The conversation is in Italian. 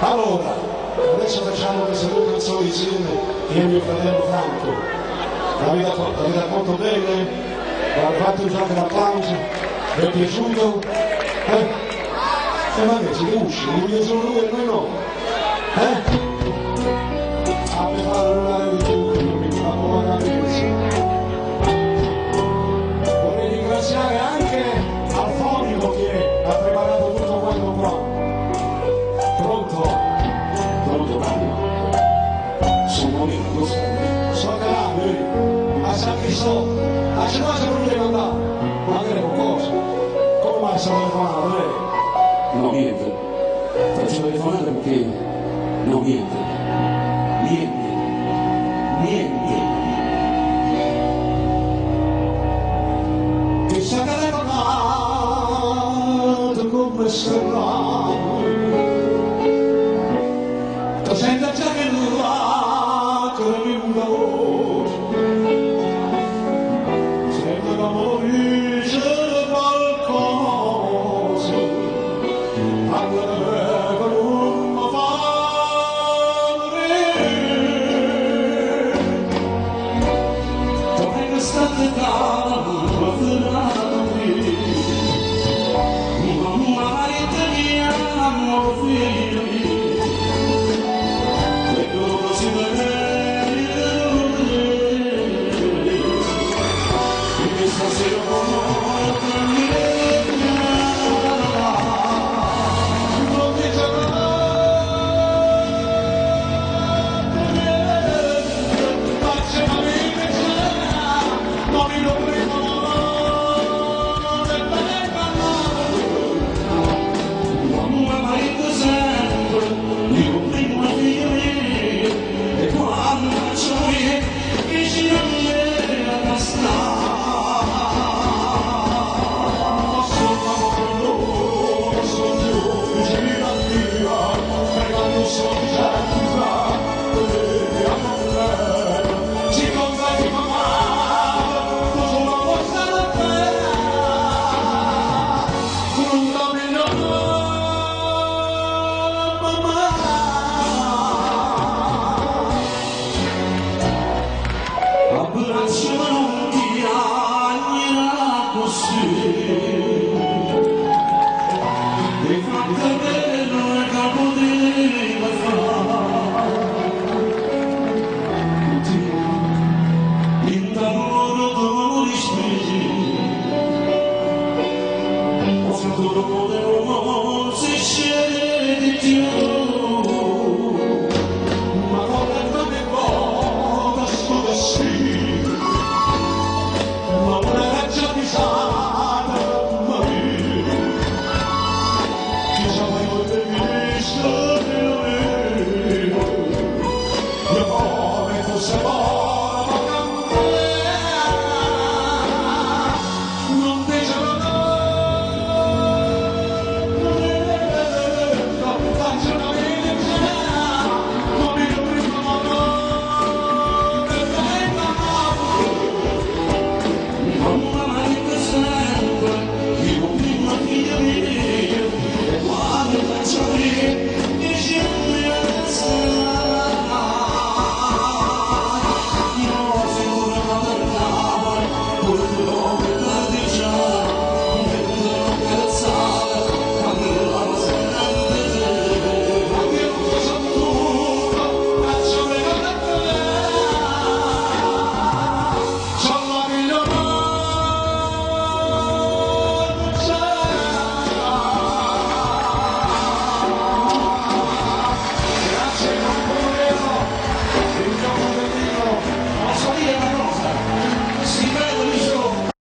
Allora, adesso facciamo queste due canzoni insieme, io e mio fratello Franco. L'avete accolto bene? Avete fatto già un applauso? Vi è piaciuto? Ma che siete usci? Non vi solo lui e noi no? Abbi fare una di più, una buona ragazza. Vorrei ringraziare anche al fonico che ha preparato tutto quanto qua. Pronto? Pronto Mario? Sono momento, so che là, vedi? A San Cristo, a c'è cosa non devo andare? Magari qualcosa. Come mai sono telefonato, lei? No, niente. Faccio telefonare perché... No, niente. Niente. Niente. Chissà che le parlato come sarà. Ti sento già che lacrime in voce. Sento che morisce qualcosa. Parla di me che non mi fa morire. Come quest'altra calma ferrata qui. Mamma marita mia, amor figli. E loro si vedono. E questa sera con noi Io come tu sei